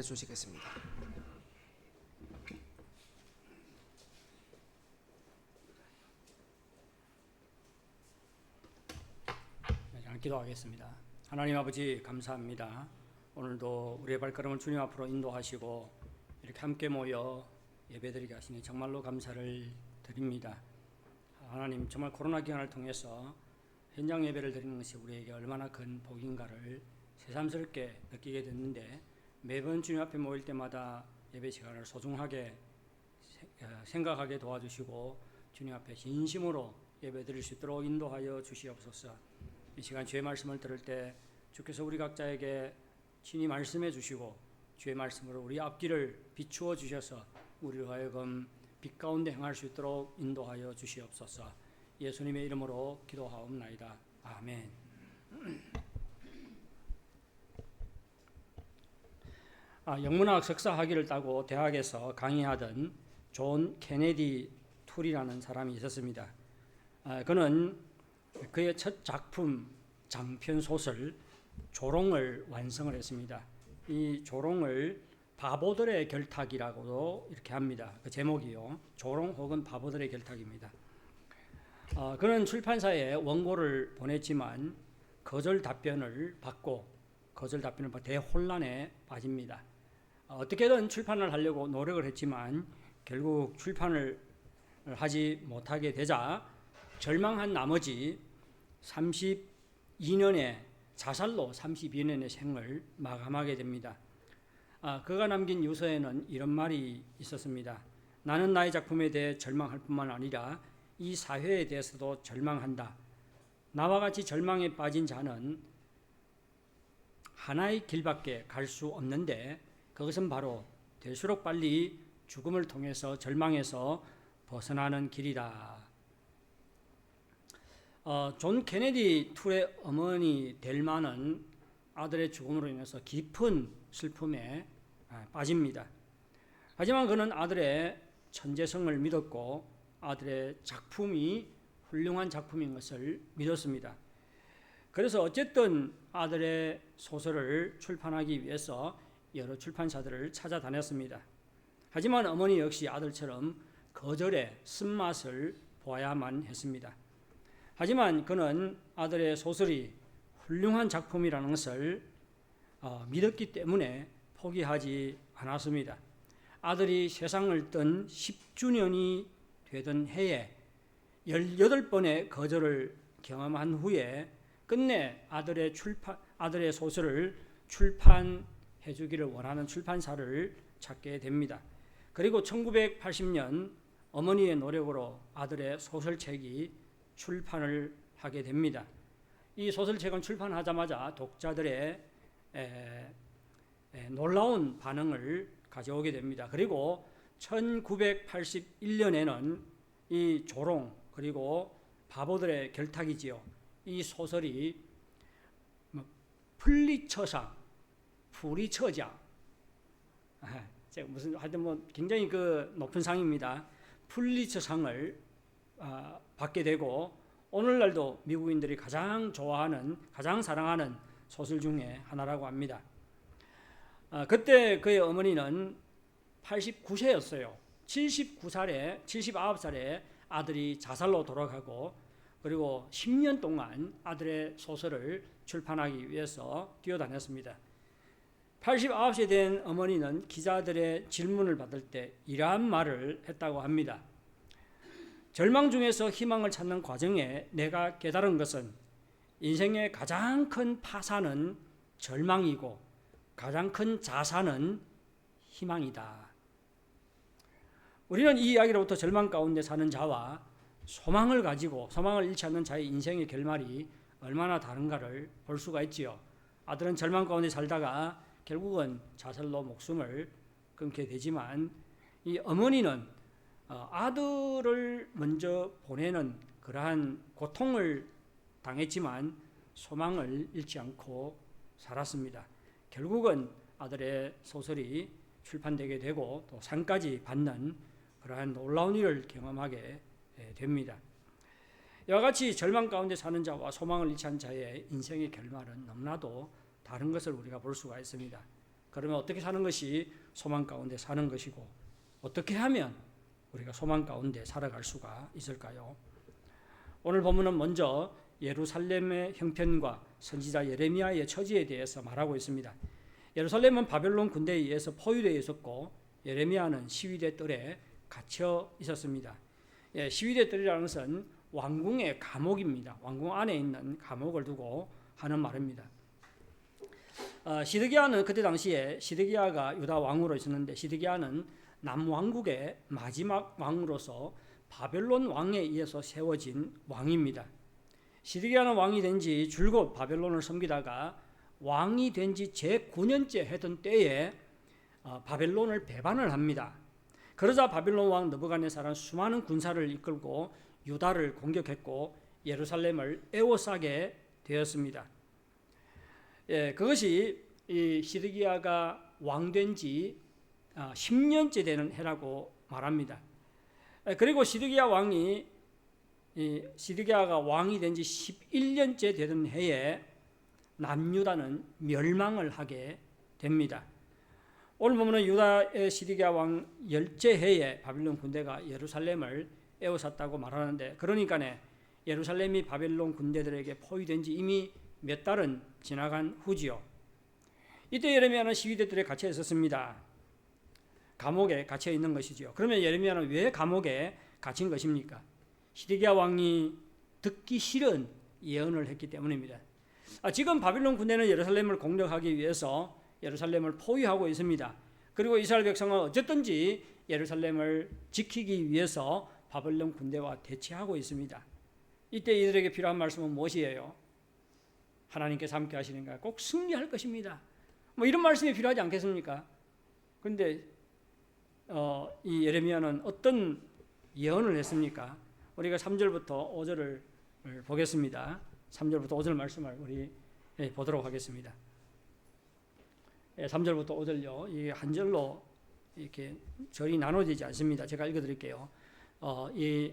주시겠습니다. 기도하겠습니다. 하나님 아버지 감사합니다. 오늘도 우리의 발걸음을 주님 앞으로 인도하시고 이렇게 함께 모여 예배드리게 하시니 정말로 감사를 드립니다. 하나님, 정말 코로나 기간을 통해서 현장 예배를 드리는 것이 우리에게 얼마나 큰 복인가를 새삼스럽게 느끼게 됐는데, 매번 주님 앞에 모일 때마다 예배 시간을 소중하게 생각하게 도와주시고 주님 앞에 진심으로 예배 드릴 수 있도록 인도하여 주시옵소서. 이 시간 주의 말씀을 들을 때 주께서 우리 각자에게 친히 말씀해 주시고 주의 말씀으로 우리 앞길을 비추어 주셔서 우리로 하여금 빛 가운데 행할 수 있도록 인도하여 주시옵소서. 예수님의 이름으로 기도하옵나이다. 아멘. 영문학 석사 학위를 따고 대학에서 강의하던 존 케네디 툴이라는 사람이 있었습니다. 그는 그의 첫 작품 장편 소설 조롱을 완성을 했습니다. 이 조롱을 바보들의 결탁이라고도 이렇게 합니다. 그 제목이요, 조롱 혹은 바보들의 결탁입니다. 그는 출판사에 원고를 보냈지만 거절 답변을 받고 대혼란에 빠집니다. 어떻게든 출판을 하려고 노력을 했지만 결국 출판을 하지 못하게 되자 절망한 나머지 32년의 자살로 32년의 생을 마감하게 됩니다. 그가 남긴 유서에는 이런 말이 있었습니다. 나는 나의 작품에 대해 절망할 뿐만 아니라 이 사회에 대해서도 절망한다. 나와 같이 절망에 빠진 자는 하나의 길밖에 갈 수 없는데, 그것은 바로 될수록 빨리 죽음을 통해서 절망에서 벗어나는 길이다. 존 케네디 툴의 어머니 델마는 아들의 죽음으로 인해서 깊은 슬픔에 빠집니다. 하지만 그는 아들의 천재성을 믿었고 아들의 작품이 훌륭한 작품인 것을 믿었습니다. 그래서 어쨌든 아들의 소설을 출판하기 위해서 여러 출판사들을 찾아다녔습니다. 하지만 어머니 역시 아들처럼 거절의 쓴맛을 보아야만 했습니다. 하지만 그는 아들의 소설이 훌륭한 작품이라는 것을 믿었기 때문에 포기하지 않았습니다. 아들이 세상을 뜬 10주년이 되던 해에 18번의 거절을 경험한 후에 끝내 아들의 소설을 출판해 주기를 원하는 출판사를 찾게 됩니다. 그리고 1980년 어머니의 노력으로 아들의 소설책이 출판을 하게 됩니다. 이 소설책은 출판하자마자 독자들의 놀라운 반응을 가져오게 됩니다. 그리고 1981년에는 이 조롱 그리고 바보들의 결탁이지요, 이 소설이 풀리처상, 프리처장, 무슨 하여튼 굉장히 그 높은 상입니다. 풀리처상을 받게 되고 오늘날도 미국인들이 가장 좋아하는, 가장 사랑하는 소설 중에 하나라고 합니다. 그때 그의 어머니는 89세였어요. 79살에 아들이 자살로 돌아가고, 그리고 10년 동안 아들의 소설을 출판하기 위해서 뛰어다녔습니다. 89세 된 어머니는 기자들의 질문을 받을 때 이러한 말을 했다고 합니다. 절망 중에서 희망을 찾는 과정에 내가 깨달은 것은 인생의 가장 큰 파산은 절망이고 가장 큰 자산은 희망이다. 우리는 이 이야기로부터 절망 가운데 사는 자와 소망을 가지고 소망을 잃지 않는 자의 인생의 결말이 얼마나 다른가를 볼 수가 있지요. 아들은 절망 가운데 살다가 결국은 자살로 목숨을 끊게 되지만, 이 어머니는 아들을 먼저 보내는 그러한 고통을 당했지만 소망을 잃지 않고 살았습니다. 결국은 아들의 소설이 출판되게 되고 또 상까지 받는 그러한 놀라운 일을 경험하게 됩니다. 이와 같이 절망 가운데 사는 자와 소망을 잃지 않은 자의 인생의 결말은 너무나도 다른 것을 우리가 볼 수가 있습니다. 그러면 어떻게 사는 것이 소망 가운데 사는 것이고 어떻게 하면 우리가 소망 가운데 살아갈 수가 있을까요? 오늘 본문은 먼저 예루살렘의 형편과 선지자 예레미야의 처지에 대해서 말하고 있습니다. 예루살렘은 바벨론 군대에 의해서 포위되어 있었고 예레미야는 시위대 뜰에 갇혀 있었습니다. 시위대 뜰이라는 것은 왕궁의 감옥입니다. 왕궁 안에 있는 감옥을 두고 하는 말입니다. 시드기야는 그때 당시에 시드기야가 유다 왕으로 있었는데 시드기야는 남왕국의 마지막 왕으로서 바벨론 왕에 의해서 세워진 왕입니다. 시드기야는 왕이 된 지 줄곧 바벨론을 섬기다가 왕이 된 지 제9년째 했던 때에 바벨론을 배반을 합니다. 그러자 바벨론 왕 느부갓네살은 수많은 군사를 이끌고 유다를 공격했고 예루살렘을 에워싸게 되었습니다. 그것이 이 시드기야가 왕된 지 10년째 되는 해라고 말합니다. 그리고 시드기야가 왕이 된 지 11년째 되던 해에 남유다는 멸망을 하게 됩니다. 오늘 보면 유다의 시드기야 왕 10째 해에 바벨론 군대가 예루살렘을 에워쌌다고 말하는데 그러니까 예루살렘이 바벨론 군대들에게 포위된 지 이미 몇 달은 지나간 후지요. 이때 예레미야는 시위대들에 갇혀 있었습니다. 감옥에 갇혀 있는 것이지요. 그러면 예레미야는 왜 감옥에 갇힌 것입니까? 시드기야 왕이 듣기 싫은 예언을 했기 때문입니다. 지금 바벨론 군대는 예루살렘을 공격하기 위해서 예루살렘을 포위하고 있습니다. 그리고 이스라엘 백성은 어쨌든지 예루살렘을 지키기 위해서 바벨론 군대와 대치하고 있습니다. 이때 이들에게 필요한 말씀은 무엇이에요? 하나님께서 함께 하시는가? 꼭 승리할 것입니다. 이런 말씀이 필요하지 않겠습니까? 그런데 이 예레미야는 어떤 예언을 했습니까? 우리가 3절부터 5절을 보겠습니다. 3절부터 5절 말씀을 우리 보도록 하겠습니다. 3절부터 5절요. 이게 한 절로 이렇게 절이 나눠지지 않습니다. 제가 읽어드릴게요. 이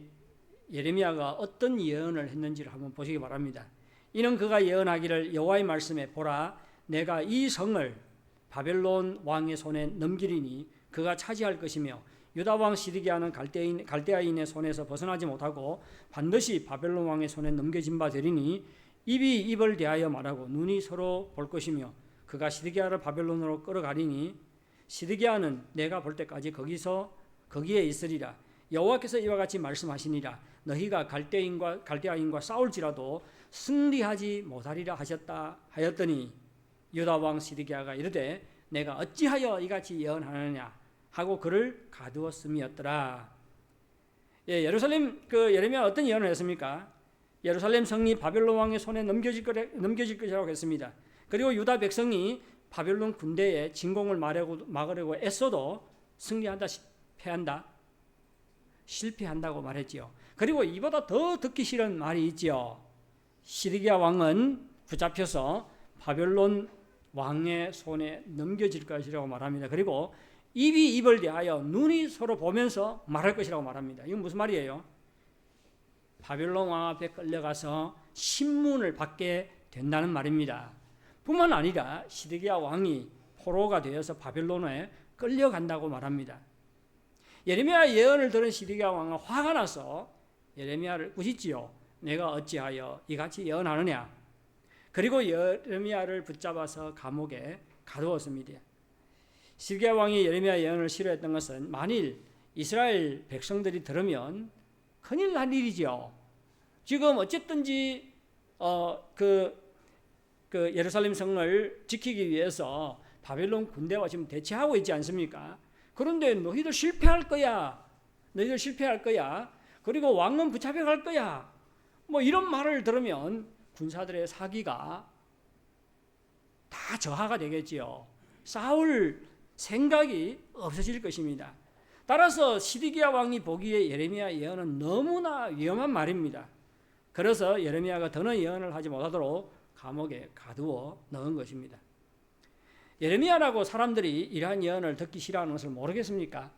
예레미야가 어떤 예언을 했는지를 한번 보시기 바랍니다. 이는 그가 예언하기를 여호와의 말씀에 보라 내가 이 성을 바벨론 왕의 손에 넘기리니 그가 차지할 것이며 유다 왕 시드기야는 갈대아인의 손에서 벗어나지 못하고 반드시 바벨론 왕의 손에 넘겨진 바 되리니 입이 입을 대하여 말하고 눈이 서로 볼 것이며 그가 시드기야를 바벨론으로 끌어가리니 시드기야는 내가 볼 때까지 거기에 있으리라. 여호와께서 이와 같이 말씀하시니라. 너희가 갈대아인과 싸울지라도 승리하지 못하리라 하셨다 하였더니 유다 왕 시드기야가 이르되 내가 어찌하여 이같이 예언하느냐 하고 그를 가두었음이었더라. 예루살렘 예레미야 어떤 예언을 했습니까? 예루살렘 성이 바벨론 왕의 손에 넘겨질 것이라고 했습니다. 그리고 유다 백성이 바벨론 군대의 진공을 막으려고 애써도 승리한다, 실패한다고 말했지요. 그리고 이보다 더 듣기 싫은 말이 있지요. 시드기야 왕은 붙잡혀서 바벨론 왕의 손에 넘겨질 것이라고 말합니다. 그리고 입이 입을 대하여 눈이 서로 보면서 말할 것이라고 말합니다. 이건 무슨 말이에요? 바벨론 왕 앞에 끌려가서 신문을 받게 된다는 말입니다. 뿐만 아니라 시드기야 왕이 포로가 되어서 바벨론에 끌려간다고 말합니다. 예레미야 예언을 들은 시드기야 왕은 화가 나서 예레미야를 꾸짖지요. 내가 어찌하여 이같이 예언하느냐. 그리고 예레미야를 붙잡아서 감옥에 가두었습니다. 시드기야 왕이 예레미야 예언을 싫어했던 것은 만일 이스라엘 백성들이 들으면 큰일 날 일이죠. 지금 어쨌든지 예루살렘 성을 지키기 위해서 바벨론 군대와 지금 대치하고 있지 않습니까? 그런데 너희들 실패할 거야. 그리고 왕은 붙잡혀갈 거야. 이런 말을 들으면 군사들의 사기가 다 저하가 되겠지요. 싸울 생각이 없어질 것입니다. 따라서 시드기야 왕이 보기에 예레미야 예언은 너무나 위험한 말입니다. 그래서 예레미야가 더는 예언을 하지 못하도록 감옥에 가두어 넣은 것입니다. 예레미야라고 사람들이 이러한 예언을 듣기 싫어하는 것을 모르겠습니까?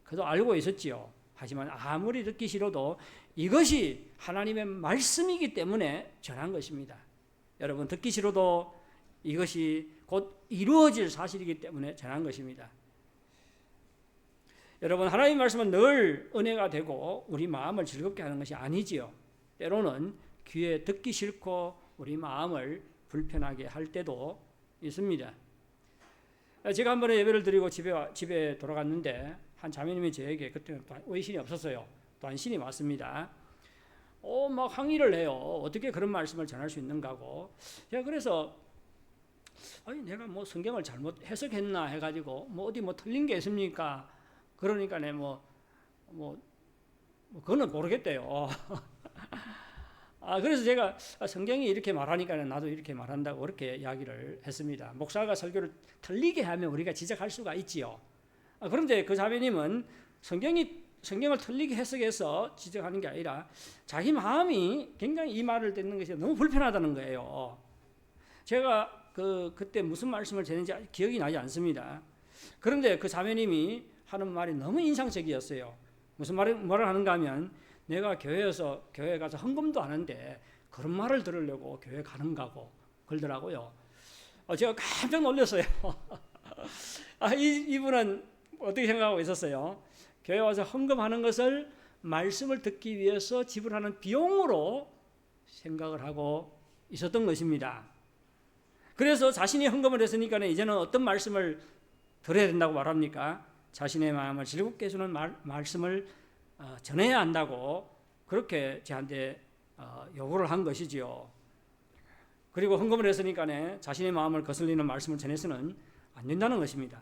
그도 알고 있었지요. 하지만 아무리 듣기 싫어도 이것이 하나님의 말씀이기 때문에 전한 것입니다. 여러분 듣기 싫어도 이것이 곧 이루어질 사실이기 때문에 전한 것입니다. 여러분, 하나님 말씀은 늘 은혜가 되고 우리 마음을 즐겁게 하는 것이 아니지요. 때로는 귀에 듣기 싫고 우리 마음을 불편하게 할 때도 있습니다. 제가 한 번에 예배를 드리고 집에 돌아갔는데 한 자매님이 저에게, 그때는 외신이 없었어요,短信이 왔습니다. 막 항의를 해요. 어떻게 그런 말씀을 전할 수 있는가고. 제가 그래서 내가 뭐 성경을 잘못 해석했나 해가지고 어디 틀린 게 있습니까? 그러니까 그거는 모르겠대요. 그래서 제가 성경이 이렇게 말하니까 나도 이렇게 말한다고 그렇게 이야기를 했습니다. 목사가 설교를 틀리게 하면 우리가 지적할 수가 있지요. 그런데 그 자매님은 성경을 틀리게 해석해서 지적하는 게 아니라 자기 마음이 굉장히 이 말을 듣는 것이 너무 불편하다는 거예요. 제가 그때 무슨 말씀을 전했는지 기억이 나지 않습니다. 그런데 그 자매님이 하는 말이 너무 인상적이었어요. 무슨 뭐를 하는가 하면, 내가 교회 가서 헌금도 하는데 그런 말을 들으려고 교회 가는가고 그러더라고요. 제가 깜짝 놀랐어요. 이분은 어떻게 생각하고 있었어요? 교회 와서 헌금하는 것을 말씀을 듣기 위해서 지불하는 비용으로 생각을 하고 있었던 것입니다. 그래서 자신이 헌금을 했으니까 이제는 어떤 말씀을 들어야 된다고 말합니까? 자신의 마음을 즐겁게 해주는 말씀을 전해야 한다고 그렇게 저한테 요구를 한 것이지요. 그리고 헌금을 했으니까 자신의 마음을 거슬리는 말씀을 전해서는 안 된다는 것입니다.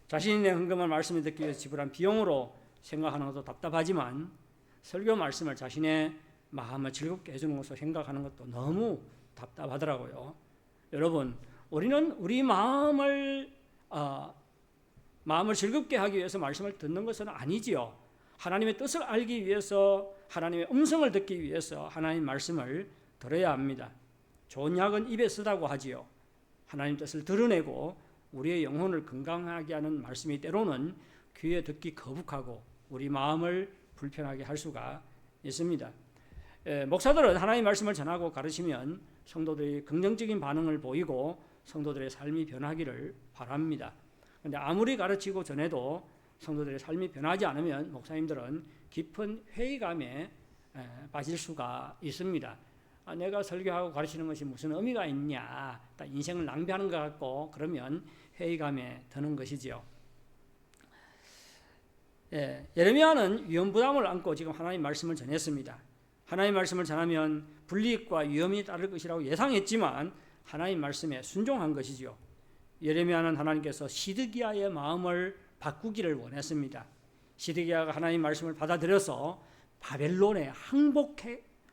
자신의 헌금을 말씀을 듣기 위해서 지불한 비용으로 생각하는 것도 답답하지만, 설교 말씀을 자신의 마음을 즐겁게 해주는 것으로 생각하는 것도 너무 답답하더라고요. 여러분, 우리는 우리 마음을 즐겁게 하기 위해서 말씀을 듣는 것은 아니지요. 하나님의 뜻을 알기 위해서, 하나님의 음성을 듣기 위해서 하나님 말씀을 들어야 합니다. 좋은 약은 입에 쓰다고 하지요. 하나님 뜻을 드러내고 우리의 영혼을 건강하게 하는 말씀이 때로는 귀에 듣기 거북하고 우리 마음을 불편하게 할 수가 있습니다. 목사들은 하나님 말씀을 전하고 가르치면 성도들이 긍정적인 반응을 보이고 성도들의 삶이 변하기를 바랍니다. 그런데 아무리 가르치고 전해도 성도들의 삶이 변하지 않으면 목사님들은 깊은 회의감에 빠질 수가 있습니다. 내가 설교하고 가르치는 것이 무슨 의미가 있냐, 인생을 낭비하는 것 같고 그러면 회의감에 드는 것이지요. 예레미야는 위험부담을 안고 지금 하나님 말씀을 전했습니다. 하나님 말씀을 전하면 불이익과 위험이 따를 것이라고 예상했지만 하나님 말씀에 순종한 것이죠. 예레미야는 하나님께서 시드기야의 마음을 바꾸기를 원했습니다. 시드기야가 하나님 말씀을 받아들여서 바벨론에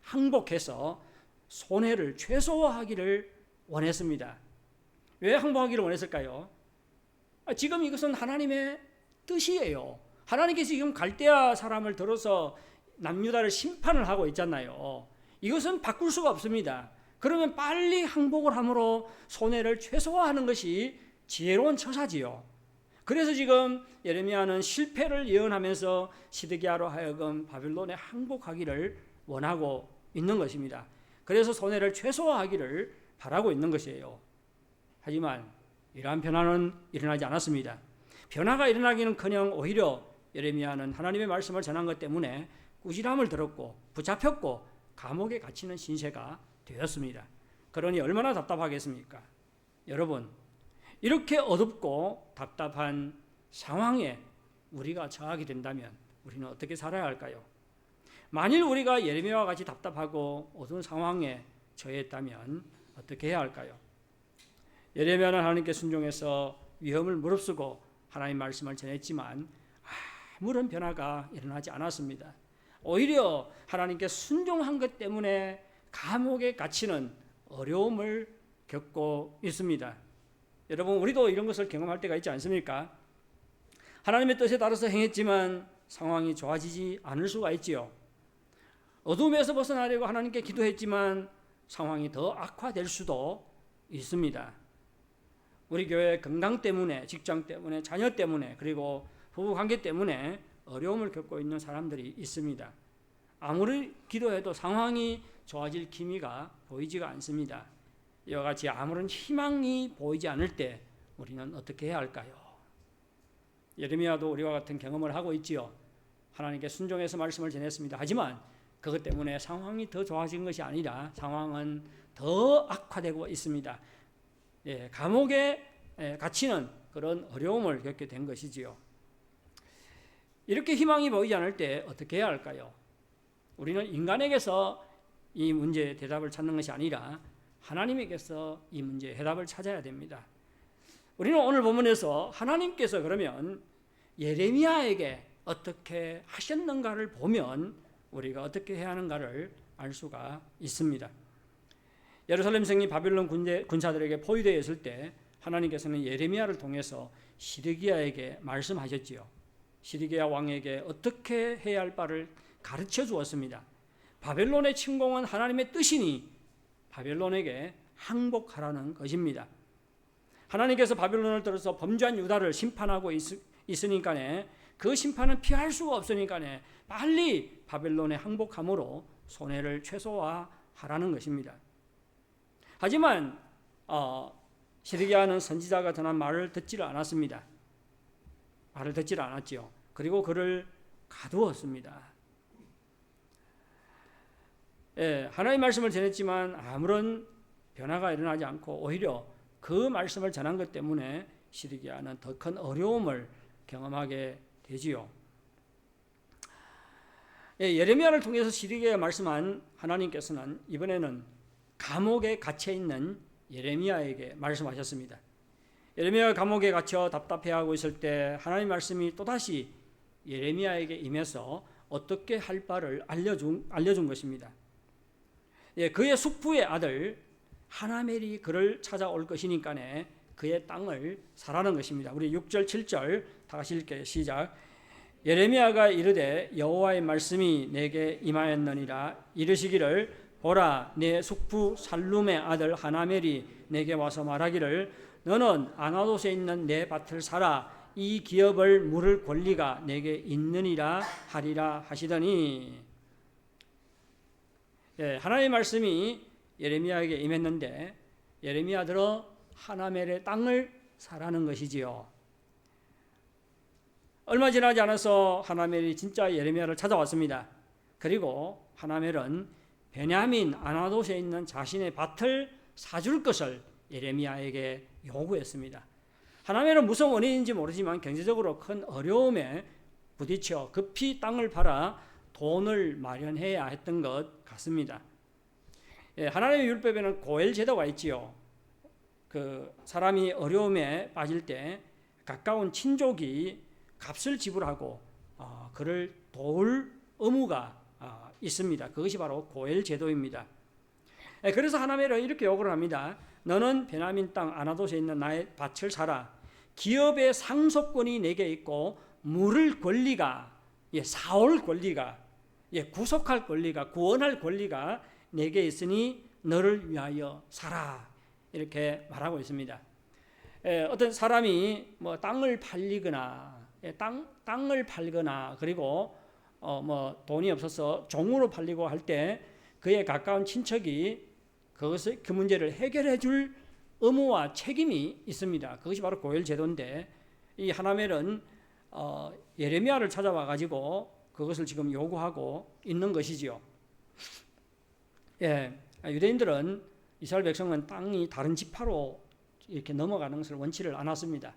항복해서 손해를 최소화하기를 원했습니다. 왜 항복하기를 원했을까요? 지금 이것은 하나님의 뜻이에요. 하나님께서 지금 갈대아 사람을 들어서 남유다를 심판을 하고 있잖아요. 이것은 바꿀 수가 없습니다. 그러면 빨리 항복을 함으로 손해를 최소화하는 것이 지혜로운 처사지요. 그래서 지금 예레미야는 실패를 예언하면서 시드기야로 하여금 바벨론에 항복하기를 원하고 있는 것입니다. 그래서 손해를 최소화하기를 바라고 있는 것이에요. 하지만 이러한 변화는 일어나지 않았습니다. 변화가 일어나기는커녕 오히려 예레미야는 하나님의 말씀을 전한 것 때문에 꾸지람을 들었고 붙잡혔고 감옥에 갇히는 신세가 되었습니다. 그러니 얼마나 답답하겠습니까? 여러분, 이렇게 어둡고 답답한 상황에 우리가 처하게 된다면 우리는 어떻게 살아야 할까요? 만일 우리가 예레미야와 같이 답답하고 어두운 상황에 처했다면 어떻게 해야 할까요? 예레미야는 하나님께 순종해서 위험을 무릅쓰고 하나님 말씀을 전했지만 아무런 변화가 일어나지 않았습니다. 오히려 하나님께 순종한 것 때문에 감옥에 갇히는 어려움을 겪고 있습니다. 여러분, 우리도 이런 것을 경험할 때가 있지 않습니까? 하나님의 뜻에 따라서 행했지만 상황이 좋아지지 않을 수가 있지요. 어둠에서 벗어나려고 하나님께 기도했지만 상황이 더 악화될 수도 있습니다. 우리 교회 건강 때문에, 직장 때문에, 자녀 때문에, 그리고 부부관계 때문에 어려움을 겪고 있는 사람들이 있습니다. 아무리 기도해도 상황이 좋아질 기미가 보이지가 않습니다. 이와 같이 아무런 희망이 보이지 않을 때 우리는 어떻게 해야 할까요? 예레미야도 우리와 같은 경험을 하고 있지요. 하나님께 순종해서 말씀을 전했습니다. 하지만 그것 때문에 상황이 더 좋아진 것이 아니라 상황은 더 악화되고 있습니다. 감옥에 갇히는 그런 어려움을 겪게 된 것이지요. 이렇게 희망이 보이지 않을 때 어떻게 해야 할까요? 우리는 인간에게서 이 문제의 대답을 찾는 것이 아니라 하나님에게서 이 문제의 해답을 찾아야 됩니다. 우리는 오늘 본문에서 하나님께서 그러면 예레미야에게 어떻게 하셨는가를 보면 우리가 어떻게 해야 하는가를 알 수가 있습니다. 예루살렘 성이 바벨론 군사들에게 포위되어 있을 때 하나님께서는 예레미야를 통해서 시드기야에게 말씀하셨지요. 시드기야 왕에게 어떻게 해야 할 바를 가르쳐 주었습니다. 바벨론의 침공은 하나님의 뜻이니 바벨론에게 항복하라는 것입니다. 하나님께서 바벨론을 들어서 범죄한 유다를 심판하고 있으니까 그 심판은 피할 수가 없으니까 빨리 바벨론에 항복함으로 손해를 최소화하라는 것입니다. 하지만 시드기야는 선지자가 전한 말을 듣지를 않았습니다. 말을 듣지를 않았지요. 그리고 그를 가두었습니다. 하나님의 말씀을 전했지만 아무런 변화가 일어나지 않고 오히려 그 말씀을 전한 것 때문에 시드기야는 더 큰 어려움을 경험하게 되지요. 예레미야를 통해서 시드기야에 말씀한 하나님께서는 이번에는 감옥에 갇혀 있는 예레미야에게 말씀하셨습니다. 예레미야가 감옥에 갇혀 답답해하고 있을 때 하나님 말씀이 또다시 예레미야에게 임해서 어떻게 할 바를 알려준 것입니다. 그의 숙부의 아들 하나멜이 그를 찾아올 것이니까 그의 땅을 사라는 것입니다. 우리 6절 7절 다 같이 읽게 시작. 예레미야가 이르되 여호와의 말씀이 내게 임하였느니라. 이르시기를 보라, 내 숙부 살룸의 아들 하나멜이 내게 와서 말하기를 너는 아나돗에 있는 내 밭을 사라. 이 기업을 물을 권리가 내게 있느니라 하리라 하시더니. 하나님의 말씀이 예레미야에게 임했는데 예레미야 들어 하나멜의 땅을 사라는 것이지요. 얼마 지나지 않아서 하나멜이 진짜 예레미야를 찾아왔습니다. 그리고 하나멜은 베냐민 아나돗에 있는 자신의 밭을 사줄 것을 예레미야에게 요구했습니다. 하나멜은 무슨 원인인지 모르지만 경제적으로 큰 어려움에 부딪혀 급히 땅을 팔아 돈을 마련해야 했던 것 같습니다. 하나님의 율법에는 고엘 제도가 있지요. 그 사람이 어려움에 빠질 때 가까운 친족이 값을 지불하고 그를 도울 의무가 있습니다. 그것이 바로 고엘 제도입니다. 그래서 하나멜은 이렇게 요구를 합니다. 너는 베냐민 땅 아나돗에 있는 나의 밭을 사라. 기업의 상속권이 내게 있고 물을 권리가, 사올 권리가, 구속할 권리가, 구원할 권리가 내게 있으니 너를 위하여 사라. 이렇게 말하고 있습니다. 어떤 사람이 뭐 땅을 팔리거나 땅을 팔거나 그리고 뭐 돈이 없어서 종으로 팔리고 할 때 그의 가까운 친척이 그 문제를 해결해 줄 의무와 책임이 있습니다. 그것이 바로 고엘 제도인데 이 하나멜은 예레미야를 찾아와 가지고 그것을 지금 요구하고 있는 것이지요. 유대인들은 이스라엘 백성은 땅이 다른 지파로 이렇게 넘어가는 것을 원치를 않았습니다.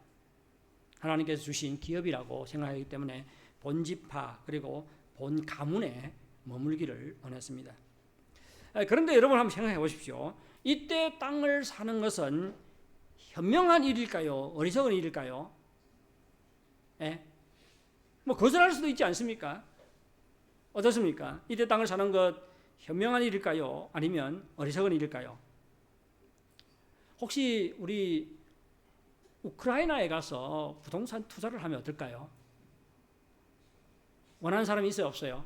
하나님께서 주신 기업이라고 생각하기 때문에 본 지파 그리고 본 가문에 머물기를 원했습니다. 그런데 여러분 한번 생각해 보십시오. 이때 땅을 사는 것은 현명한 일일까요? 어리석은 일일까요? 뭐 거절할 수도 있지 않습니까? 어떻습니까? 이때 땅을 사는 것 현명한 일일까요? 아니면 어리석은 일일까요? 혹시 우리 우크라이나에 가서 부동산 투자를 하면 어떨까요? 원하는 사람이 있어요? 없어요?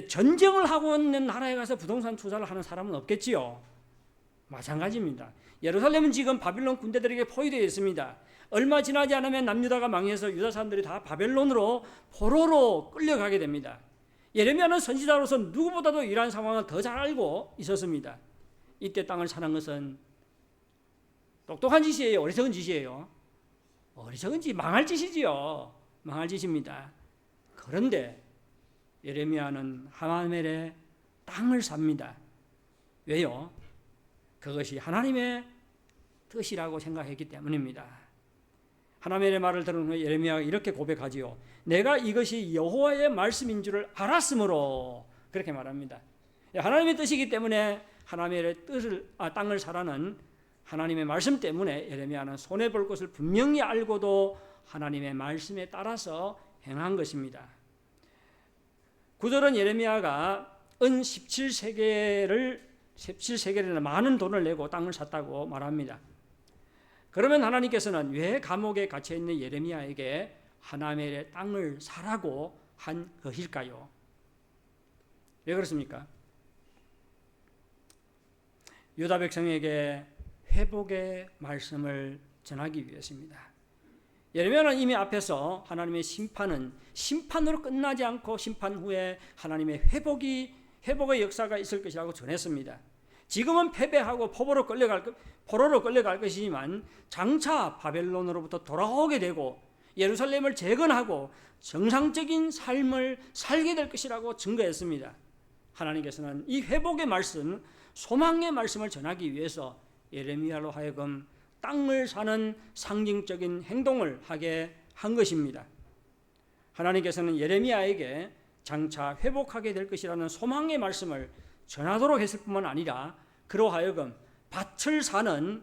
전쟁을 하고 있는 나라에 가서 부동산 투자를 하는 사람은 없겠지요. 마찬가지입니다. 예루살렘은 지금 바빌론 군대들에게 포위되어 있습니다. 얼마 지나지 않으면 남유다가 망해서 유다 사람들이 다 바벨론으로 포로로 끌려가게 됩니다. 예레미야는 선지자로서 누구보다도 이러한 상황을 더 잘 알고 있었습니다. 이때 땅을 사는 것은 똑똑한 짓이에요? 어리석은 짓이에요? 어리석은 짓, 망할 짓이지요. 망할 짓입니다. 그런데 예레미야는 하나멜의 땅을 삽니다. 왜요? 그것이 하나님의 뜻이라고 생각했기 때문입니다. 하나멜의 말을 들은 후에 예레미야가 이렇게 고백하지요. 내가 이것이 여호와의 말씀인 줄을 알았으므로, 그렇게 말합니다. 하나님의 뜻이기 때문에 하나멜의 땅을 사라는 하나님의 말씀 때문에 예레미야는 손해볼 것을 분명히 알고도 하나님의 말씀에 따라서 행한 것입니다. 9절은 예레미야가 은 17세겔이나 많은 돈을 내고 땅을 샀다고 말합니다. 그러면 하나님께서는 왜 감옥에 갇혀 있는 예레미야에게 하나멜의 땅을 사라고 한 것일까요? 왜 그렇습니까? 유다 백성에게 회복의 말씀을 전하기 위해서입니다. 예레미야는 이미 앞에서 하나님의 심판은 심판으로 끝나지 않고 심판 후에 하나님의 회복의 역사가 있을 것이라고 전했습니다. 지금은 패배하고 포로로 끌려갈 것이지만 장차 바벨론으로부터 돌아오게 되고 예루살렘을 재건하고 정상적인 삶을 살게 될 것이라고 증거했습니다. 하나님께서는 이 회복의 말씀, 소망의 말씀을 전하기 위해서 예레미야로 하여금 땅을 사는 상징적인 행동을 하게 한 것입니다. 하나님께서는 예레미야에게 장차 회복하게 될 것이라는 소망의 말씀을 전하도록 했을 뿐만 아니라 그로 하여금 밭을 사는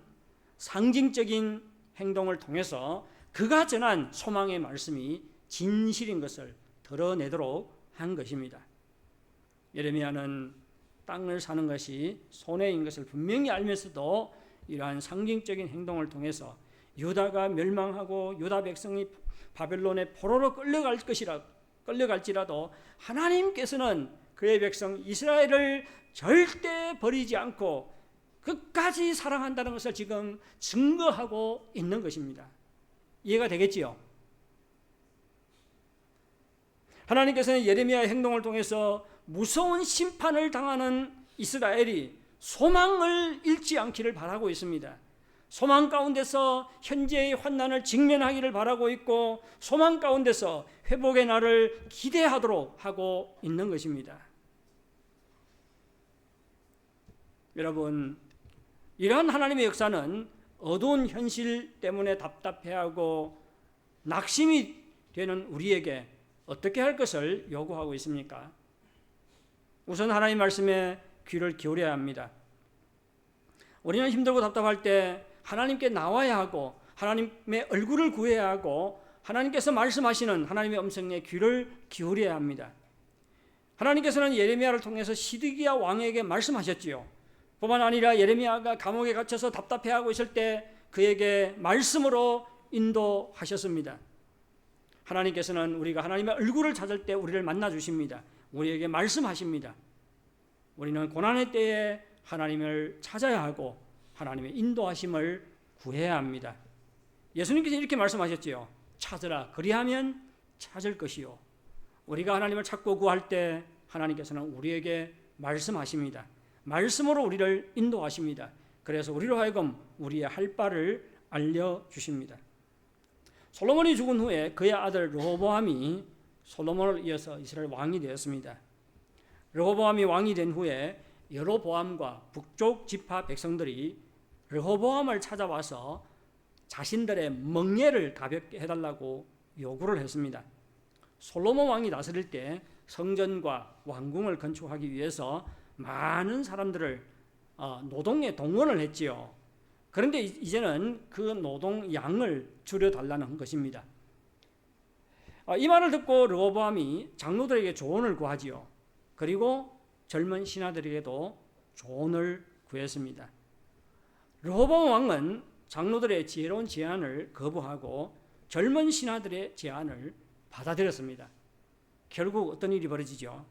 상징적인 행동을 통해서 그가 전한 소망의 말씀이 진실인 것을 드러내도록 한 것입니다. 예레미야는 땅을 사는 것이 손해인 것을 분명히 알면서도 이러한 상징적인 행동을 통해서 유다가 멸망하고 유다 백성이 바벨론의 포로로 끌려갈지라도 하나님께서는 그의 백성 이스라엘을 절대 버리지 않고 끝까지 사랑한다는 것을 지금 증거하고 있는 것입니다. 이해가 되겠지요? 하나님께서는 예레미야의 행동을 통해서 무서운 심판을 당하는 이스라엘이 소망을 잃지 않기를 바라고 있습니다. 소망 가운데서 현재의 환난을 직면하기를 바라고 있고 소망 가운데서 회복의 날을 기대하도록 하고 있는 것입니다. 여러분, 이러한 하나님의 역사는 어두운 현실 때문에 답답해하고 낙심이 되는 우리에게 어떻게 할 것을 요구하고 있습니까? 우선 하나님 말씀에 귀를 기울여야 합니다. 우리는 힘들고 답답할 때 하나님께 나와야 하고 하나님의 얼굴을 구해야 하고 하나님께서 말씀하시는 하나님의 음성에 귀를 기울여야 합니다. 하나님께서는 예레미야를 통해서 시드기야 왕에게 말씀하셨지요. 뿐만 아니라 예레미야가 감옥에 갇혀서 답답해하고 있을 때 그에게 말씀으로 인도하셨습니다. 하나님께서는 우리가 하나님의 얼굴을 찾을 때 우리를 만나 주십니다. 우리에게 말씀하십니다. 우리는 고난의 때에 하나님을 찾아야 하고 하나님의 인도하심을 구해야 합니다. 예수님께서 이렇게 말씀하셨지요. 찾으라 그리하면 찾을 것이요. 우리가 하나님을 찾고 구할 때 하나님께서는 우리에게 말씀하십니다. 말씀으로 우리를 인도하십니다. 그래서 우리로 하여금 우리의 할 바를 알려주십니다. 솔로몬이 죽은 후에 그의 아들 르호보암이 솔로몬을 이어서 이스라엘 왕이 되었습니다. 르호보암이 왕이 된 후에 여로보암과 북쪽 지파 백성들이 르호보암을 찾아와서 자신들의 멍에를 가볍게 해달라고 요구를 했습니다. 솔로몬 왕이 다스릴 때 성전과 왕궁을 건축하기 위해서 많은 사람들을 노동에 동원을 했지요. 그런데 이제는 그 노동 양을 줄여달라는 것입니다. 이 말을 듣고 르호보암이 장로들에게 조언을 구하지요. 그리고 젊은 신하들에게도 조언을 구했습니다. 르호보암 왕은 장로들의 지혜로운 제안을 거부하고 젊은 신하들의 제안을 받아들였습니다. 결국 어떤 일이 벌어지죠?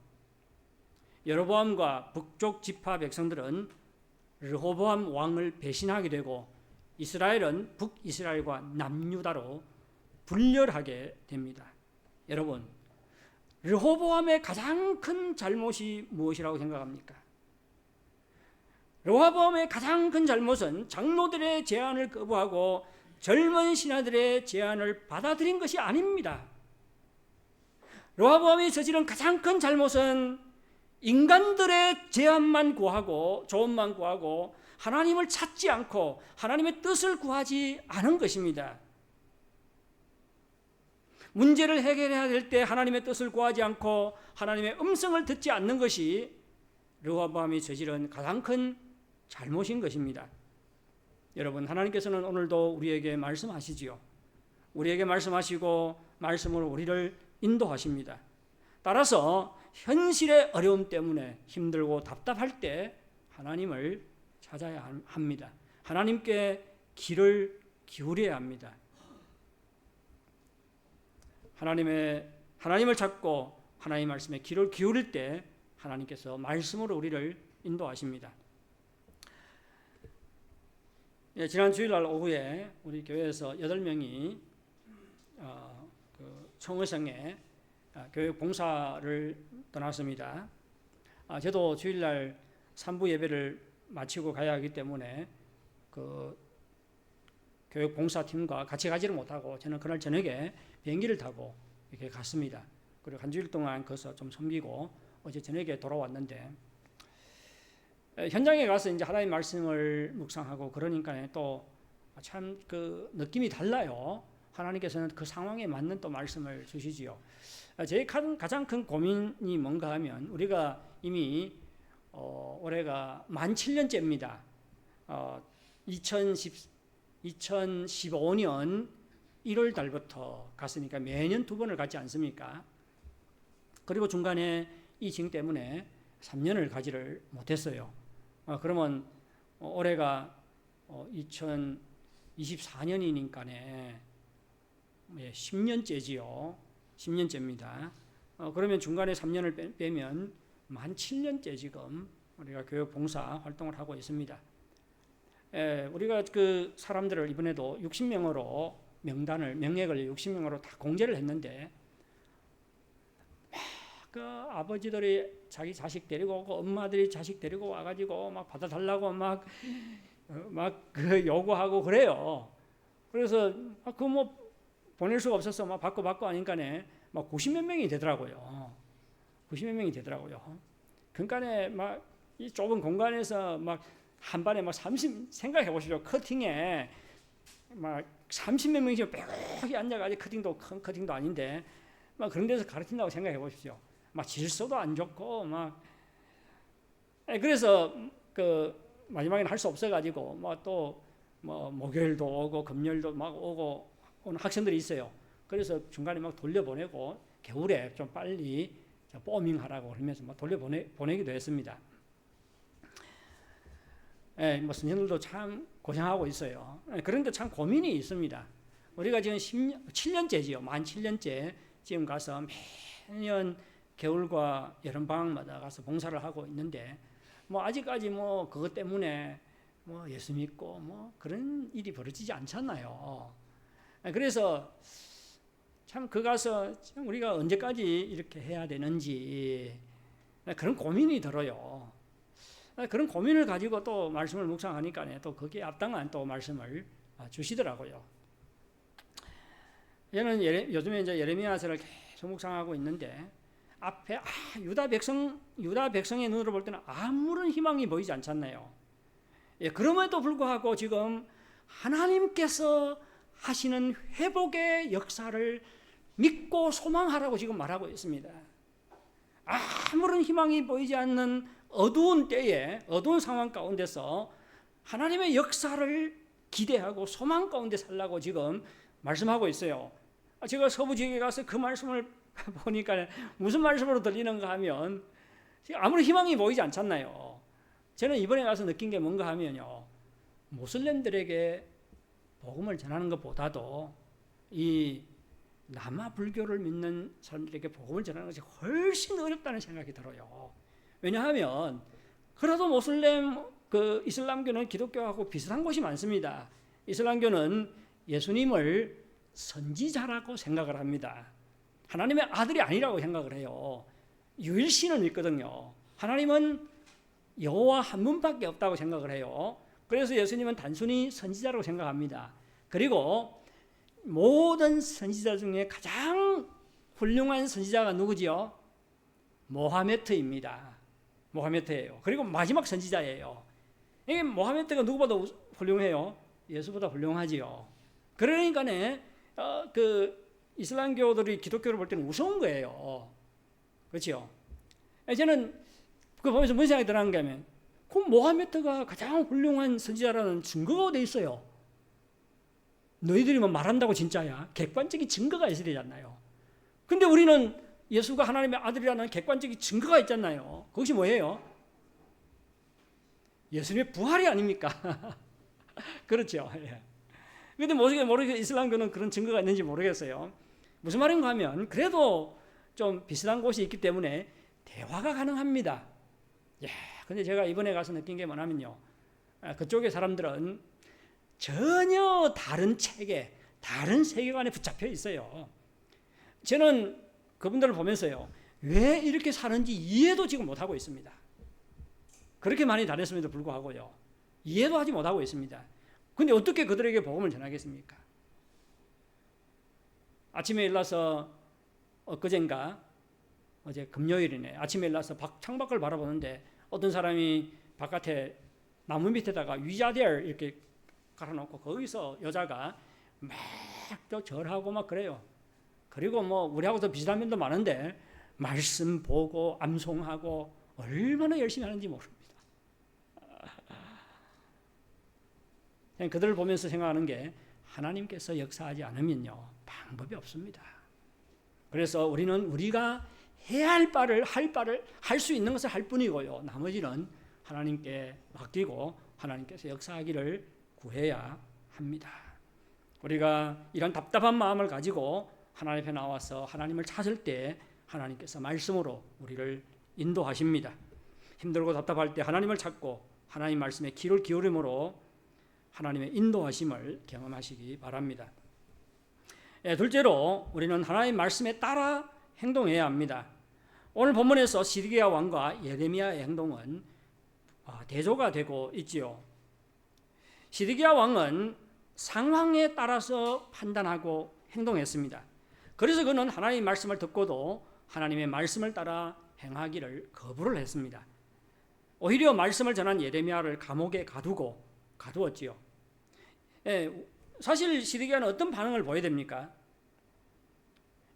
여로보암과 북쪽 지파 백성들은 르호보암 왕을 배신하게 되고 이스라엘은 북이스라엘과 남유다로 분열하게 됩니다. 여러분, 르호보암의 가장 큰 잘못이 무엇이라고 생각합니까? 르호보암의 가장 큰 잘못은 장로들의 제안을 거부하고 젊은 신하들의 제안을 받아들인 것이 아닙니다. 르호보암이 저지른 가장 큰 잘못은 인간들의 제안만 구하고 조언만 구하고 하나님을 찾지 않고 하나님의 뜻을 구하지 않은 것입니다. 문제를 해결해야 될 때 하나님의 뜻을 구하지 않고 하나님의 음성을 듣지 않는 것이 르호보암이 저지른 가장 큰 잘못인 것입니다. 여러분, 하나님께서는 오늘도 우리에게 말씀하시지요. 우리에게 말씀하시고 말씀으로 우리를 인도하십니다. 따라서 현실의 어려움 때문에 힘들고 답답할 때 하나님을 찾아야 합니다. 하나님께 귀를 기울여야 합니다. 하나님을 찾고 하나님의 말씀에 귀를 기울일 때 하나님께서 말씀으로 우리를 인도하십니다. 지난 주일날 오후에 우리 교회에서 8명이 청의성에 교육 봉사를 떠났습니다. 저도 주일날 3부 예배를 마치고 가야 하기 때문에 그 교육 봉사팀과 같이 가지를 못하고 저는 그날 저녁에 비행기를 타고 이렇게 갔습니다. 그리고 한 주일 동안 거기서 좀 섬기고 어제 저녁에 돌아왔는데 현장에 가서 이제 하나님 말씀을 묵상하고 그러니까 또 참 그 느낌이 달라요. 하나님께서는 그 상황에 맞는 또 말씀을 주시지요. 제 가장 큰 고민이 뭔가 하면 우리가 이미 올해가 만 7년째입니다. 2015년 1월 달부터 갔으니까 매년 2번을 갔지 않습니까? 그리고 중간에 이 징 때문에 3년을 가지를 못했어요. 그러면 올해가 2024년이니까네 10년째지요. 10년째입니다. 그러면 중간에 3년을 빼면 만 7년째 지금 우리가 교육 봉사 활동을 하고 있습니다. 우리가 그 사람들을 이번에도 60명으로 명예를 60명으로 다 공제를 했는데 그 아버지들이 자기 자식 데리고 오고 엄마들이 자식 데리고 와가지고 막 받아달라고 막 그 요구하고 그래요. 그래서 그 뭐 보낼 수가 없어서 막 받고 하니까네 막 90몇 명이 되더라고요. 90몇 명이 되더라고요. 그러니까네 막 이 좁은 공간에서 막 한 반에 막 30 생각해 보시죠. 커팅에 막 30몇 명이 빽빽히 앉아가지고 커팅도 큰 커팅도 아닌데 막 그런 데서 가르친다고 생각해 보십시오. 막 질서도 안 좋고 막 그래서 그 마지막에는 할 수 없어가지고 막 또 뭐 목요일도 오고 금요일도 막 오고 오는 학생들이 있어요. 그래서 중간에 막 돌려보내고 겨울에 좀 빨리 뽀밍하라고 그러면서 막 돌려보내기도 했습니다. 뭐 선생님들도 참 고생하고 있어요. 그런데 참 고민이 있습니다. 우리가 지금 7년째지요. 만 7년째 지금 가서 매년 겨울과 여름 방학마다 가서 봉사를 하고 있는데 뭐 아직까지 뭐 그것 때문에 뭐 예수 믿고 뭐 그런 일이 벌어지지 않잖아요. 그래서 참 그 가서 우리가 언제까지 이렇게 해야 되는지 그런 고민이 들어요. 그런 고민을 가지고 또 말씀을 묵상하니까 또 거기에 합당한 또 말씀을 주시더라고요. 저는 요즘에 이제 예레미야서를 계속 묵상하고 있는데 앞에 유다 백성의 눈으로 볼 때는 아무런 희망이 보이지 않잖아요. 그럼에도 불구하고 지금 하나님께서 하시는 회복의 역사를 믿고 소망하라고 지금 말하고 있습니다. 아무런 희망이 보이지 않는 어두운 때에 어두운 상황 가운데서 하나님의 역사를 기대하고 소망 가운데 살라고 지금 말씀하고 있어요. 제가 서부 지역에 가서 그 말씀을 보니까 무슨 말씀으로 들리는가 하면 아무런 희망이 보이지 않잖아요. 저는 이번에 가서 느낀 게 뭔가 하면요, 모슬렘들에게 복음을 전하는 것보다도 이 남아 불교를 믿는 사람들에게 복음을 전하는 것이 훨씬 어렵다는 생각이 들어요. 왜냐하면 그래도 모슬렘 이슬람교는 기독교하고 비슷한 곳이 많습니다. 이슬람교는 예수님을 선지자라고 생각을 합니다. 하나님의 아들이 아니라고 생각을 해요. 유일신을 믿거든요. 하나님은 여호와 한 분밖에 없다고 생각을 해요. 그래서 예수님은 단순히 선지자라고 생각합니다. 그리고 모든 선지자 중에 가장 훌륭한 선지자가 누구지요? 모하메트입니다. 모하메트예요. 그리고 마지막 선지자예요. 이게 모하메트가 누구보다 훌륭해요? 예수보다 훌륭하지요. 그러니까 그 이슬람교들이 기독교를 볼 때는 우스운 거예요. 그렇죠? 저는 그거 보면서 무슨 생각이 드는 게 하면 그 모하메트가 가장 훌륭한 선지자라는 증거가 돼 있어요. 너희들이 뭐 말한다고 진짜야? 객관적인 증거가 있어야 되잖아요. 근데 우리는 예수가 하나님의 아들이라는 객관적인 증거가 있잖아요. 그것이 뭐예요? 예수님의 부활이 아닙니까? 그렇죠. 그런데 모르게 이슬람교는 그런 증거가 있는지 모르겠어요. 무슨 말인가 하면 그래도 좀 비슷한 곳이 있기 때문에 대화가 가능합니다. 근데 제가 이번에 가서 느낀 게 뭐냐면요. 그쪽의 사람들은 전혀 다른 체계, 다른 세계관에 붙잡혀 있어요. 저는 그분들을 보면서요. 왜 이렇게 사는지 이해도 지금 못하고 있습니다. 그렇게 많이 다녔음에도 불구하고요. 이해도 하지 못하고 있습니다. 근데 어떻게 그들에게 복음을 전하겠습니까? 아침에 일어나서 엊그젠가 어제 금요일이네. 아침에 일어나서 창밖을 바라보는데 어떤 사람이 바깥에 나무 밑에다가 위자델 이렇게 깔아놓고 거기서 여자가 막 또 절하고 막 그래요. 그리고 뭐 우리하고 더 비슷한 면도 많은데 말씀 보고 암송하고 얼마나 열심히 하는지 모릅니다. 그냥 그들을 보면서 생각하는 게 하나님께서 역사하지 않으면요 방법이 없습니다. 그래서 우리는 우리가 해야 할 바를 할 수 있는 것을 할 뿐이고요. 나머지는 하나님께 맡기고 하나님께서 역사하기를 구해야 합니다. 우리가 이런 답답한 마음을 가지고 하나님 앞에 나와서 하나님을 찾을 때 하나님께서 말씀으로 우리를 인도하십니다. 힘들고 답답할 때 하나님을 찾고 하나님 말씀에 귀를 기울임으로 하나님의 인도하심을 경험하시기 바랍니다. 둘째로 우리는 하나님 말씀에 따라 행동해야 합니다. 오늘 본문에서 시드기야 왕과 예레미야의 행동은 대조가 되고 있지요. 시드기야 왕은 상황에 따라서 판단하고 행동했습니다. 그래서 그는 하나님의 말씀을 듣고도 하나님의 말씀을 따라 행하기를 거부를 했습니다. 오히려 말씀을 전한 예레미야를 감옥에 가두었지요. 사실 시드기야는 어떤 반응을 보여야 됩니까?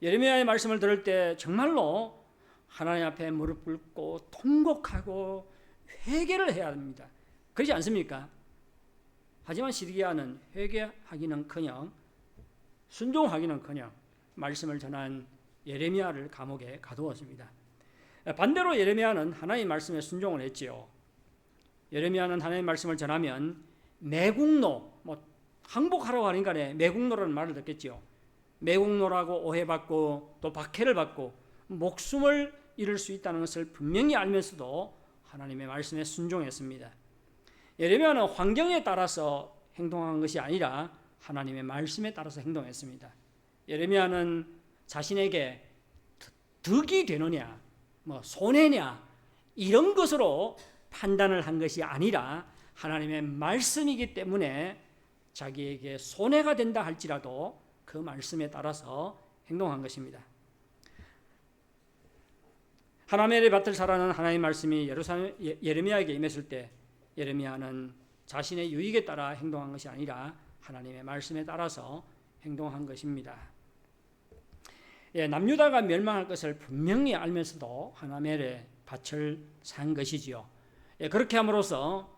예레미야의 말씀을 들을 때 정말로 하나님 앞에 무릎 꿇고 통곡하고 회개를 해야 합니다. 그렇지 않습니까? 하지만 시드기야는 회개하기는커녕 순종하기는커녕 말씀을 전한 예레미야를 감옥에 가두었습니다. 반대로 예레미야는 하나님의 말씀에 순종을 했지요. 예레미야는 하나님의 말씀을 전하면 매국노, 항복하라고 하니까 매국노라는 말을 듣겠지요. 매국노라고 오해받고 또 박해를 받고 목숨을 잃을 수 있다는 것을 분명히 알면서도 하나님의 말씀에 순종했습니다. 예레미야는 환경에 따라서 행동한 것이 아니라 하나님의 말씀에 따라서 행동했습니다. 예레미야는 자신에게 득이 되느냐, 손해냐 이런 것으로 판단을 한 것이 아니라 하나님의 말씀이기 때문에 자기에게 손해가 된다 할지라도 그 말씀에 따라서 행동한 것입니다. 하나멜의 밭을 사라는 하나님의 말씀이 예레미야에게 임했을 때 예레미야는 자신의 유익에 따라 행동한 것이 아니라 하나님의 말씀에 따라서 행동한 것입니다. 남유다가 멸망할 것을 분명히 알면서도 하나멜의 밭을 산 것이지요. 그렇게 함으로써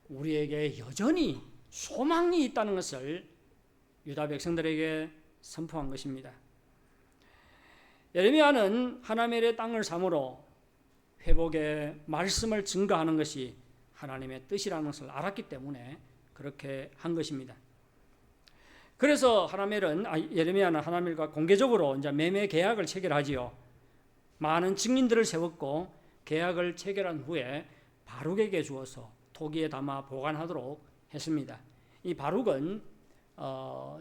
우리에게 여전히 소망이 있다는 것을 유다 백성들에게 선포한 것입니다. 예레미야는 하나멜의 땅을 삼으로 회복의 말씀을 증거하는 것이 하나님의 뜻이라는 것을 알았기 때문에 그렇게 한 것입니다. 그래서 예레미야는 하나멜과 공개적으로 이제 매매 계약을 체결하지요. 많은 증인들을 세웠고 계약을 체결한 후에 바룩에게 주어서 토기에 담아 보관하도록 했습니다. 이 바룩은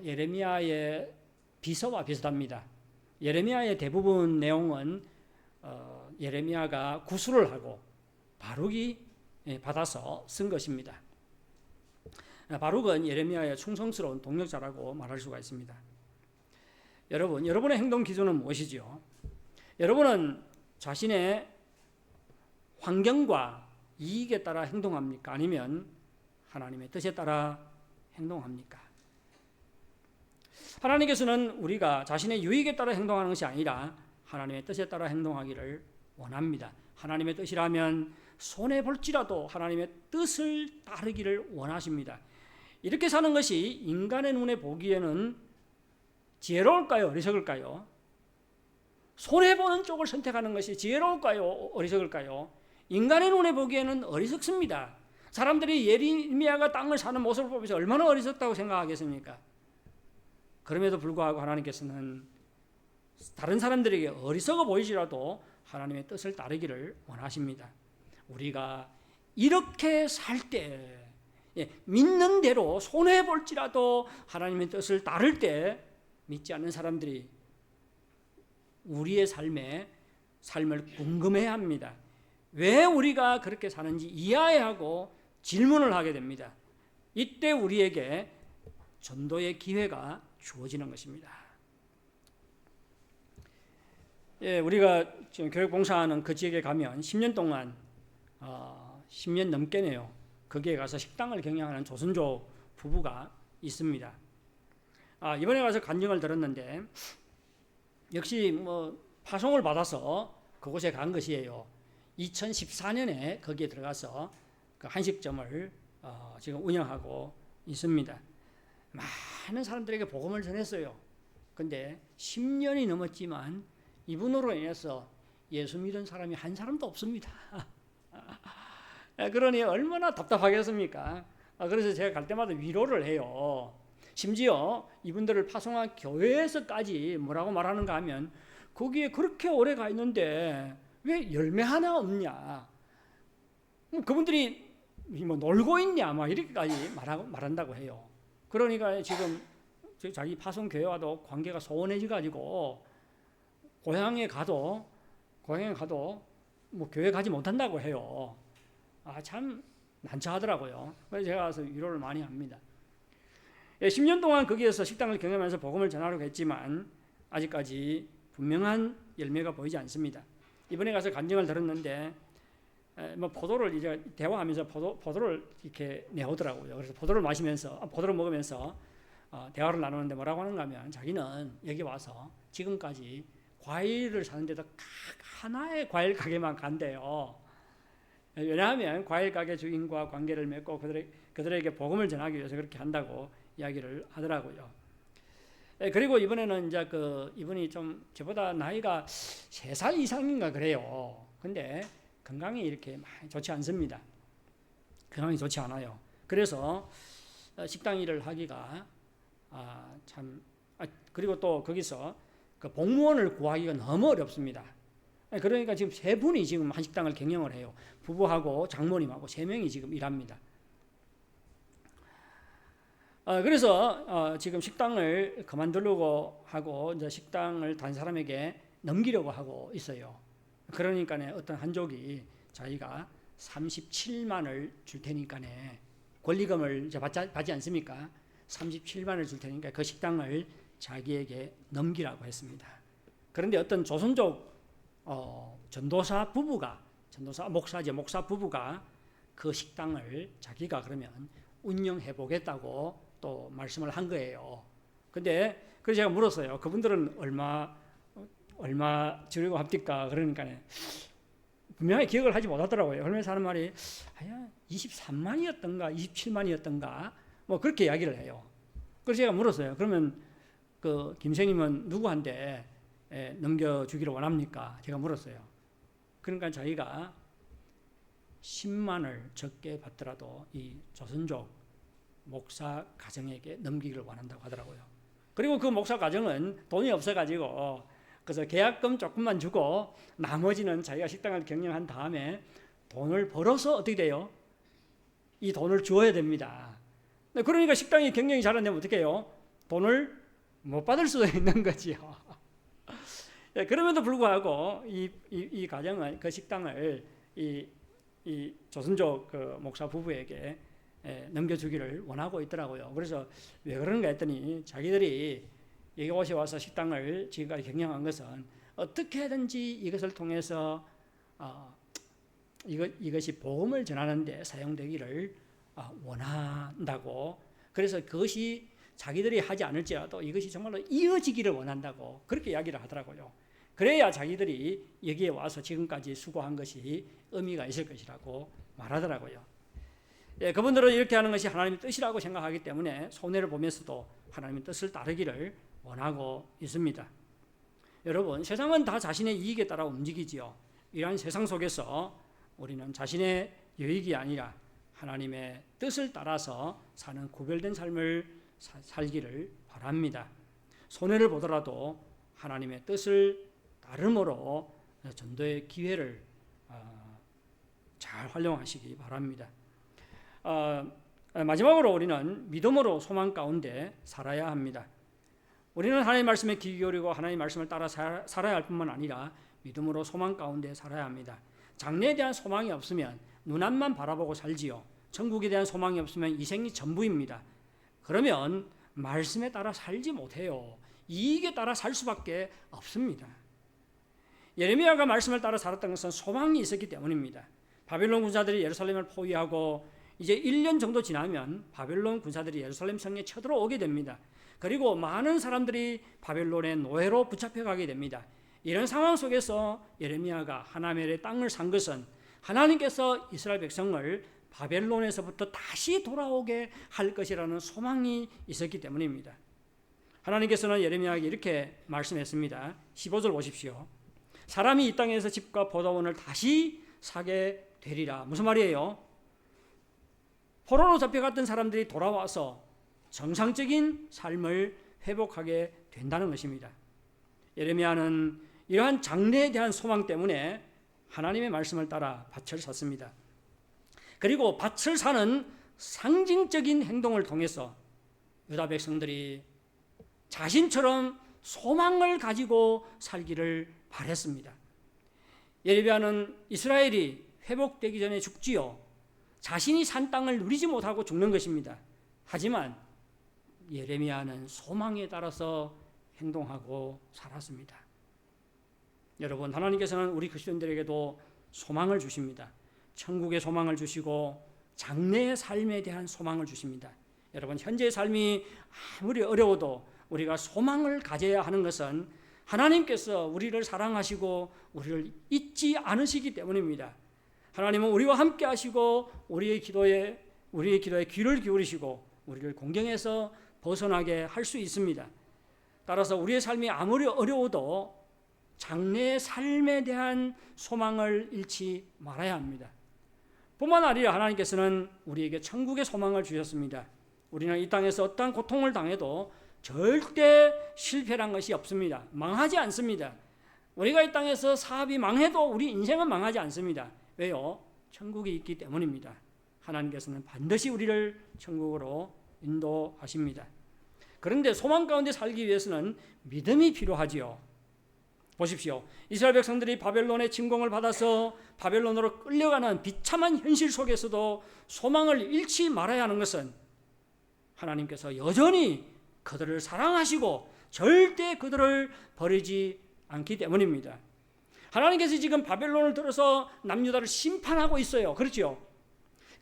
예레미야의 비서와 비슷합니다. 예레미야의 대부분 내용은 예레미야가 구술을 하고 바룩이 받아서 쓴 것입니다. 바룩은 예레미야의 충성스러운 동역자라고 말할 수가 있습니다. 여러분의 행동 기준은 무엇이지요? 여러분은 자신의 환경과 이익에 따라 행동합니까? 아니면 하나님의 뜻에 따라 행동합니까? 하나님께서는 우리가 자신의 유익에 따라 행동하는 것이 아니라 하나님의 뜻에 따라 행동하기를 원합니다. 하나님의 뜻이라면 손해볼지라도 하나님의 뜻을 따르기를 원하십니다. 이렇게 사는 것이 인간의 눈에 보기에는 지혜로울까요? 어리석을까요? 손해보는 쪽을 선택하는 것이 지혜로울까요? 어리석을까요? 인간의 눈에 보기에는 어리석습니다. 사람들이 예레미야가 땅을 사는 모습을 보면서 얼마나 어리석다고 생각하겠습니까? 그럼에도 불구하고 하나님께서는 다른 사람들에게 어리석어 보이시라도 하나님의 뜻을 따르기를 원하십니다. 우리가 이렇게 살 때, 믿는 대로 손해볼지라도 하나님의 뜻을 따를 때 믿지 않는 사람들이 우리의 삶을 궁금해야 합니다. 왜 우리가 그렇게 사는지 이해하고 질문을 하게 됩니다. 이때 우리에게 전도의 기회가 주어지는 것입니다. 우리가 지금 교육봉사하는 그 지역에 가면 10년 동안 10년 넘게네요. 거기에 가서 식당을 경영하는 조선족 부부가 있습니다. 이번에 가서 간증을 들었는데 역시 파송을 받아서 그곳에 간 것이에요. 2014년에 거기에 들어가서 그 한식점을 지금 운영하고 있습니다. 많은 사람들에게 복음을 전했어요. 근데 10년이 넘었지만 이분으로 인해서 예수 믿은 사람이 한 사람도 없습니다. 그러니 얼마나 답답하겠습니까? 그래서 제가 갈 때마다 위로를 해요. 심지어 이분들을 파송한 교회에서까지 뭐라고 말하는가 하면 거기에 그렇게 오래 가 있는데 왜 열매 하나 없냐? 그분들이 놀고 있냐? 이렇게까지 말한다고 해요. 그러니까 지금 자기 파송 교회와도 관계가 소원해져 가지고 고향에 가도 교회 가지 못한다고 해요. 참 난처하더라고요. 그래서 제가 가서 위로를 많이 합니다. 10년 동안 거기에서 식당을 경영하면서 복음을 전하려고 했지만 아직까지 분명한 열매가 보이지 않습니다. 이번에 가서 간증을 들었는데 포도를 이제 대화하면서 포도를 이렇게 내오더라고요. 그래서 포도를 먹으면서 대화를 나누는데 뭐라고 하는가 하면 자기는 여기 와서 지금까지 과일을 사는데도 하나의 과일 가게만 간대요. 왜냐하면 과일 가게 주인과 관계를 맺고 그들에게 복음을 전하기 위해서 그렇게 한다고 이야기를 하더라고요. 그리고 이번에는 이제 이분이 좀 저보다 나이가 3살 이상인가 그래요. 근데 건강이 이렇게 많이 좋지 않습니다. 건강이 좋지 않아요. 그래서 식당 일을 하기가 그리고 또 거기서 그 공무원을 구하기가 너무 어렵습니다. 그러니까 지금 3분이 지금 한식당을 경영을 해요. 부부하고 장모님하고 3명이 지금 일합니다. 그래서 지금 식당을 그만두려고 하고 이제 식당을 다른 사람에게 넘기려고 하고 있어요. 그러니까 어떤 한족이 자기가 37만을 줄 테니까 권리금을 이제 받지 않습니까? 37만을 줄 테니까 그 식당을 자기에게 넘기라고 했습니다. 그런데 어떤 조선족 전도사 목사 부부가 그 식당을 자기가 그러면 운영해 보겠다고 또 말씀을 한 거예요. 근데 그래서 제가 물었어요. 그분들은 얼마 주려고 합니까? 그러니까 분명히 기억을 하지 못하더라고요. 그러면서 하는 말이 23만이었던가 27만이었던가 그렇게 이야기를 해요. 그래서 제가 물었어요. 그러면 그 김생님은 누구한테 넘겨주기를 원합니까? 제가 물었어요. 그러니까 자기가 10만을 적게 받더라도 이 조선족 목사 가정에게 넘기기를 원한다고 하더라고요. 그리고 그 목사 가정은 돈이 없어가지고 그래서 계약금 조금만 주고 나머지는 자기가 식당을 경영한 다음에 돈을 벌어서 어떻게 돼요? 이 돈을 주어야 됩니다. 그러니까 식당이 경영이 잘 안 되면 어떻게 해요? 돈을 못 받을 수도 있는 거지요. 그럼에도 불구하고 이 가정을, 그 식당을 이 조선족 그 목사 부부에게 넘겨주기를 원하고 있더라고요. 그래서 왜 그런가 했더니 자기들이 이곳에 와서 식당을 지금까지 경영한 것은 어떻게든지 이것을 통해서 이것이 복음을 전하는 데 사용되기를 원한다고, 그래서 그것이 자기들이 하지 않을지라도 이것이 정말로 이어지기를 원한다고 그렇게 이야기를 하더라고요. 그래야 자기들이 여기에 와서 지금까지 수고한 것이 의미가 있을 것이라고 말하더라고요. 그분들은 이렇게 하는 것이 하나님의 뜻이라고 생각하기 때문에 손해를 보면서도 하나님의 뜻을 따르기를 원하고 있습니다. 여러분, 세상은 다 자신의 이익에 따라 움직이지요. 이러한 세상 속에서 우리는 자신의 유익이 아니라 하나님의 뜻을 따라서 사는 구별된 삶을 살기를 바랍니다. 손해를 보더라도 하나님의 뜻을 따름으로 전도의 기회를 잘 활용하시기 바랍니다. 마지막으로 우리는 믿음으로 소망 가운데 살아야 합니다. 우리는 하나님의 말씀에 귀 기울이고 하나님의 말씀을 따라 살아야 할 뿐만 아니라 믿음으로 소망 가운데 살아야 합니다. 장래에 대한 소망이 없으면 눈앞만 바라보고 살지요. 천국에 대한 소망이 없으면 이생이 전부입니다. 그러면 말씀에 따라 살지 못해요. 이익에 따라 살 수밖에 없습니다. 예레미야가 말씀을 따라 살았던 것은 소망이 있었기 때문입니다. 바벨론 군사들이 예루살렘을 포위하고 이제 1년 정도 지나면 바벨론 군사들이 예루살렘 성에 쳐들어오게 됩니다. 그리고 많은 사람들이 바벨론의 노예로 붙잡혀가게 됩니다. 이런 상황 속에서 예레미야가 하나님의 땅을 산 것은 하나님께서 이스라엘 백성을 바벨론에서부터 다시 돌아오게 할 것이라는 소망이 있었기 때문입니다. 하나님께서는 예레미야에게 이렇게 말씀했습니다. 15절 보십시오. 사람이 이 땅에서 집과 포도원을 다시 사게 되리라. 무슨 말이에요? 포로로 잡혀갔던 사람들이 돌아와서 정상적인 삶을 회복하게 된다는 것입니다. 예레미야는 이러한 장래에 대한 소망 때문에 하나님의 말씀을 따라 밭을 샀습니다. 그리고 밭을 사는 상징적인 행동을 통해서 유다 백성들이 자신처럼 소망을 가지고 살기를 바랬습니다. 예레미야는 이스라엘이 회복되기 전에 죽지요. 자신이 산 땅을 누리지 못하고 죽는 것입니다. 하지만 예레미야는 소망에 따라서 행동하고 살았습니다. 여러분, 하나님께서는 우리 그리스도인들에게도 소망을 주십니다. 천국의 소망을 주시고 장래의 삶에 대한 소망을 주십니다. 여러분, 현재의 삶이 아무리 어려워도 우리가 소망을 가져야 하는 것은 하나님께서 우리를 사랑하시고 우리를 잊지 않으시기 때문입니다. 하나님은 우리와 함께 하시고 우리의 기도에 귀를 기울이시고 우리를 공경에서 벗어나게 할 수 있습니다. 따라서 우리의 삶이 아무리 어려워도 장래의 삶에 대한 소망을 잃지 말아야 합니다. 뿐만 아니라 하나님께서는 우리에게 천국의 소망을 주셨습니다. 우리는 이 땅에서 어떠한 고통을 당해도 절대 실패란 것이 없습니다. 망하지 않습니다. 우리가 이 땅에서 사업이 망해도 우리 인생은 망하지 않습니다. 왜요? 천국이 있기 때문입니다. 하나님께서는 반드시 우리를 천국으로 인도하십니다. 그런데 소망 가운데 살기 위해서는 믿음이 필요하지요. 보십시오. 이스라엘 백성들이 바벨론의 침공을 받아서 바벨론으로 끌려가는 비참한 현실 속에서도 소망을 잃지 말아야 하는 것은 하나님께서 여전히 그들을 사랑하시고 절대 그들을 버리지 않기 때문입니다. 하나님께서 지금 바벨론을 들어서 남유다를 심판하고 있어요. 그렇죠?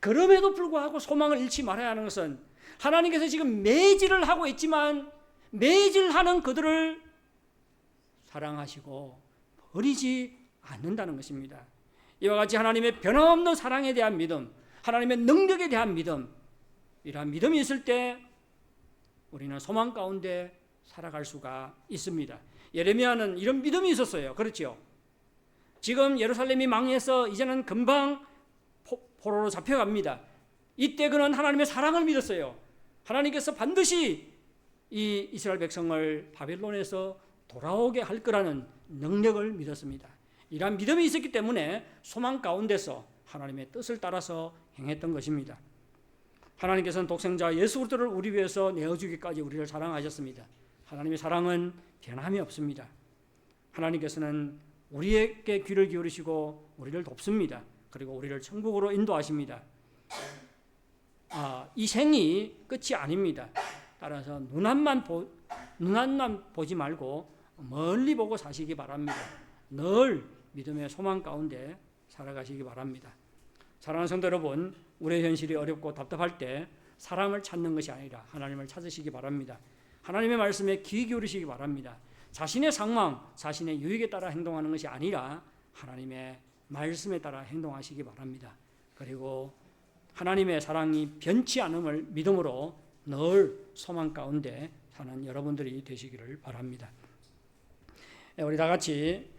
그럼에도 불구하고 소망을 잃지 말아야 하는 것은 하나님께서 지금 매질을 하고 있지만 매질하는 그들을 사랑하시고 버리지 않는다는 것입니다. 이와 같이 하나님의 변함없는 사랑에 대한 믿음, 하나님의 능력에 대한 믿음, 이러한 믿음이 있을 때 우리는 소망 가운데 살아갈 수가 있습니다. 예레미야는 이런 믿음이 있었어요. 그렇죠? 지금 예루살렘이 망해서 이제는 금방 포로로 잡혀갑니다. 이때 그는 하나님의 사랑을 믿었어요. 하나님께서 반드시 이 이스라엘 백성을 바벨론에서 돌아오게 할 거라는 능력을 믿었습니다. 이러한 믿음이 있었기 때문에 소망 가운데서 하나님의 뜻을 따라서 행했던 것입니다. 하나님께서는 독생자 예수 그리스도를 우리 위해서 내어주기까지 우리를 사랑하셨습니다. 하나님의 사랑은 변함이 없습니다. 하나님께서는 우리에게 귀를 기울이시고 우리를 돕습니다. 그리고 우리를 천국으로 인도하십니다. 이 생이 끝이 아닙니다. 따라서 눈앞만 보지 말고 멀리 보고 사시기 바랍니다. 늘 믿음의 소망 가운데 살아가시기 바랍니다. 사랑하는 성도 여러분, 우리의 현실이 어렵고 답답할 때 사람을 찾는 것이 아니라 하나님을 찾으시기 바랍니다. 하나님의 말씀에 귀 기울이시기 바랍니다. 자신의 상황, 자신의 유익에 따라 행동하는 것이 아니라 하나님의 말씀에 따라 행동하시기 바랍니다. 그리고 하나님의 사랑이 변치 않음을 믿음으로 늘 소망 가운데 사는 여러분들이 되시기를 바랍니다. 우리 다 같이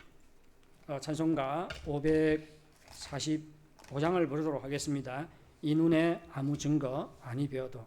찬송가 545장을 부르도록 하겠습니다. 이 눈에 아무 증거 아니 배워도.